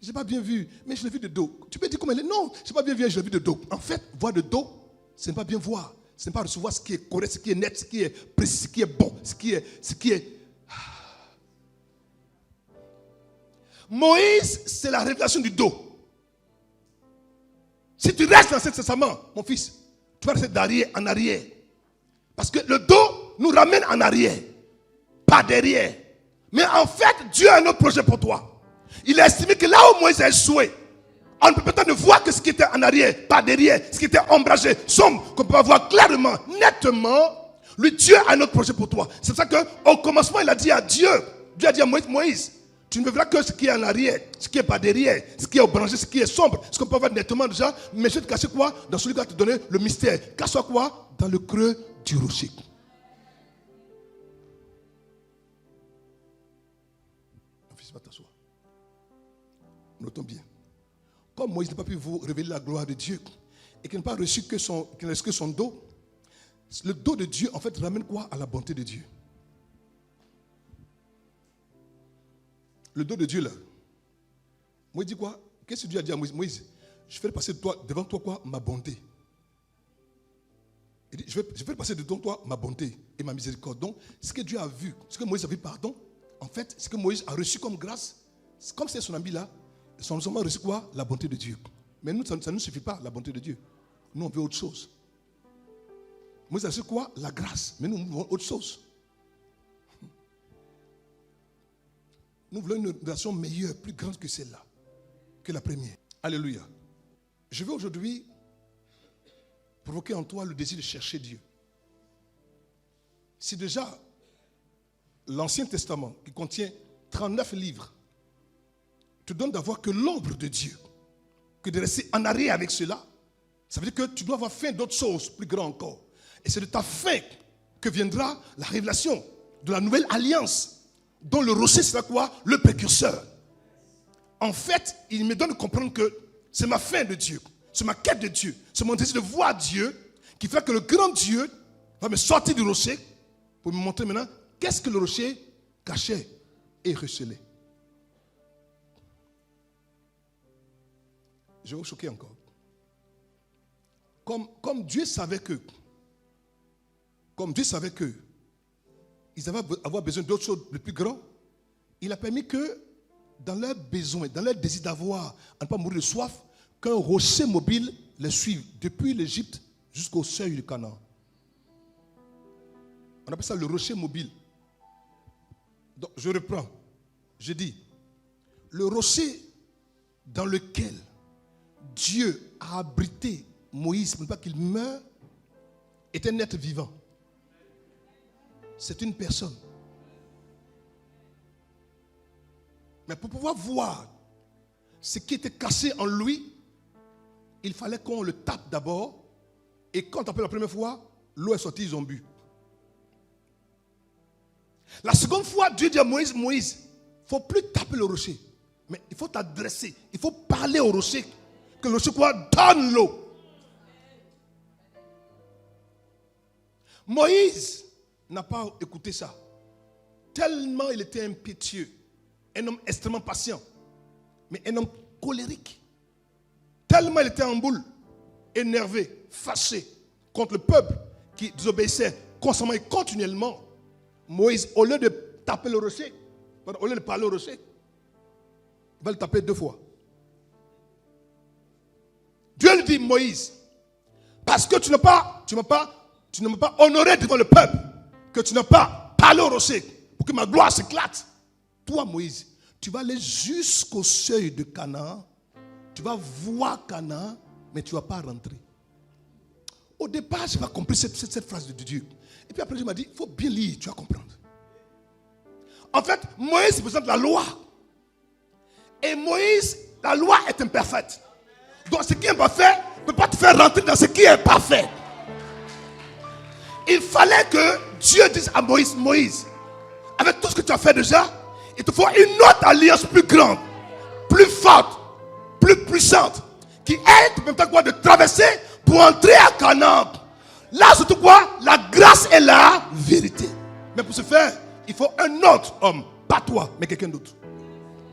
Je ne l'ai pas bien vu, mais je l'ai vu de dos. Tu peux dire comment elle est? Non, je n'ai pas bien vu, je l'ai vu de dos. En fait, voir de dos, ce n'est pas bien voir. Ce n'est pas recevoir ce qui est correct, ce qui est net, ce qui est précis, ce qui est bon, ce qui est... Moïse, c'est la révélation du dos. Si tu restes dans cet testament, mon fils, tu vas rester d'arrière en arrière. Parce que le dos nous ramène en arrière, pas derrière. Mais en fait, Dieu a un autre projet pour toi. Il a estimé que là où Moïse a échoué, on ne peut peut-être ne voir que ce qui était en arrière, pas derrière, ce qui était ombragé, sombre, qu'on peut voir clairement, nettement. Lui, Dieu a un autre projet pour toi. C'est pour ça qu'au commencement, il a dit à Dieu, Dieu a dit à Moïse, tu ne verras que ce qui est en arrière, ce qui est pas derrière, ce qui est ombragé, ce qui est sombre, ce qu'on peut voir nettement déjà, mais je vais te cacher quoi? Dans celui qui va te donner le mystère. Cache-toi quoi? Dans le creux du rocher. Mon fils, va t'asseoir. Notons bien. Comme Moïse n'a pas pu vous révéler la gloire de Dieu et qu'il n'a pas reçu que son dos, le dos de Dieu en fait ramène quoi? À la bonté de Dieu. Le dos de Dieu là. Moïse dit quoi? Qu'est-ce que Dieu a dit à Moïse? Moïse, je vais passer devant toi quoi? Ma bonté. Il dit, je vais passer devant toi ma bonté et ma miséricorde. Donc, ce que Dieu a vu, ce que Moïse a vu, pardon, en fait, ce que Moïse a reçu comme grâce, comme c'est son ami là, son homme a reçu quoi? La bonté de Dieu. Mais nous, ça ne nous suffit pas, la bonté de Dieu. Nous, on veut autre chose. Moïse a reçu quoi? La grâce. Mais nous voulons autre chose. Nous voulons une relation meilleure, plus grande que celle-là, que la première. Alléluia. Je veux aujourd'hui provoquer en toi le désir de chercher Dieu. Si déjà l'Ancien Testament, qui contient 39 livres, te donne d'avoir que l'ombre de Dieu, que de rester en arrière avec cela, ça veut dire que tu dois avoir faim d'autres choses plus grandes encore. Et c'est de ta faim que viendra la révélation de la nouvelle alliance, dont le rocher sera quoi? Le précurseur. En fait, il me donne de comprendre que c'est ma faim de Dieu, c'est ma quête de Dieu, c'est mon désir de voir Dieu qui fait que le grand Dieu va me sortir du rocher pour me montrer maintenant qu'est-ce que le rocher cachait et recelait. Je vais vous choquer encore. Comme Dieu savait que, ils avaient avoir besoin d'autres choses de plus grand, il a permis que dans leurs besoins, dans leur désir d'avoir, à ne pas mourir de soif, qu'un rocher mobile les suivre depuis l'Égypte jusqu'au seuil du Canaan. On appelle ça le rocher mobile. Donc, je reprends. Je dis, le rocher dans lequel Dieu a abrité Moïse pour ne pas qu'il meure est un être vivant. C'est une personne. Mais pour pouvoir voir ce qui était caché en lui, il fallait qu'on le tape d'abord. Et quand on tape la première fois, l'eau est sortie, ils ont bu. La seconde fois, Dieu dit à Moïse, Moïse, il ne faut plus taper le rocher. Mais il faut t'adresser. Il faut parler au rocher. Que le rocher quoi donne l'eau. Moïse n'a pas écouté ça. Tellement il était impétueux. Un homme extrêmement patient. Mais un homme colérique. Tellement il était en boule. Énervé, fâché contre le peuple qui désobéissait constamment et continuellement. Moïse, au lieu de taper le rocher, au lieu de parler au rocher, il va le taper 2 fois. Dieu lui dit, Moïse, parce que tu n'as pas honoré devant le peuple, que tu n'as pas parlé au rocher, pour que ma gloire s'éclate. Toi, Moïse, tu vas aller jusqu'au seuil de Canaan, tu vas voir Canaan, mais tu ne vas pas rentrer. Au départ, je n'ai pas compris cette phrase de Dieu. Et puis après, je m'a dit, il faut bien lire, tu vas comprendre. En fait, Moïse représente la loi. Et Moïse, la loi est imparfaite. Donc ce qui est imparfait ne peut pas te faire rentrer dans ce qui est parfait. Il fallait que Dieu dise à Moïse, Moïse, avec tout ce que tu as fait déjà, il te faut une autre alliance plus grande, plus forte, plus puissante, qui aide même temps quoi de traverser pour entrer à Canaan. Là, surtout quoi, la grâce est la vérité. Mais pour ce faire, il faut un autre homme, pas toi, mais quelqu'un d'autre.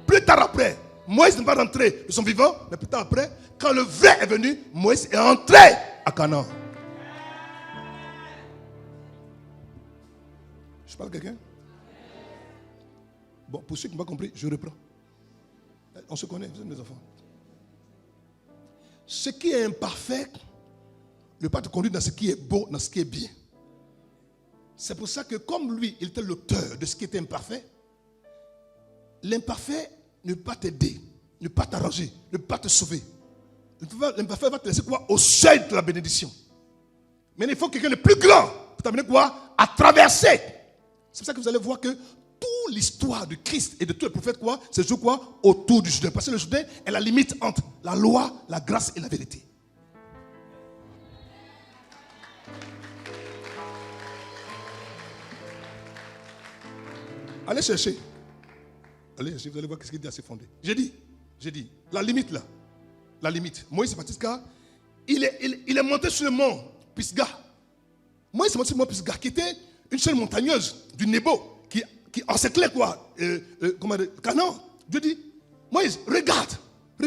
Plus tard après, Moïse n'est pas rentré de son vivant, mais plus tard après, quand le vrai est venu, Moïse est entré à Canaan. Je parle à quelqu'un? Bon, pour ceux qui n'ont pas compris, je reprends. On se connaît, vous êtes mes enfants. Ce qui est imparfait ne peut pas te conduire dans ce qui est beau, dans ce qui est bien. C'est pour ça que comme lui, il était l'auteur de ce qui était imparfait, l'imparfait ne peut pas t'aider, ne peut pas t'arranger, ne peut pas te sauver. L'imparfait va te laisser quoi? Au seuil de la bénédiction. Mais il faut quelqu'un de plus grand pour t'amener quoi? À traverser. C'est pour ça que vous allez voir que toute l'histoire de Christ et de tous les prophètes quoi, se joue quoi? Autour du Jourdain. Parce que le Jourdain est la limite entre la loi, la grâce et la vérité. Allez chercher. Allez chercher, vous allez voir ce qu'il dit assez fondé. J'ai dit, la limite là. La limite. Moïse Baptiste, il est monté sur le mont Pisgah. Moïse est monté sur le mont Pisgah, qui était une chaîne montagneuse du Nebo, qui encerclait quoi? Canaan. Dieu dit, Moïse, regarde. Il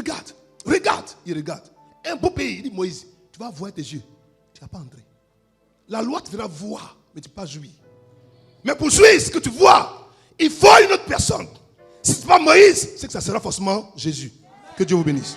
regarde. Un beau pays. Il dit, Moïse, tu vas voir tes yeux. Tu ne vas pas entrer. La loi te fera voir, mais tu ne vas pas jouir. Mais pour jouir ce que tu vois, il faut une autre personne. Si ce n'est pas Moïse, c'est que ça sera forcément Jésus. Que Dieu vous bénisse.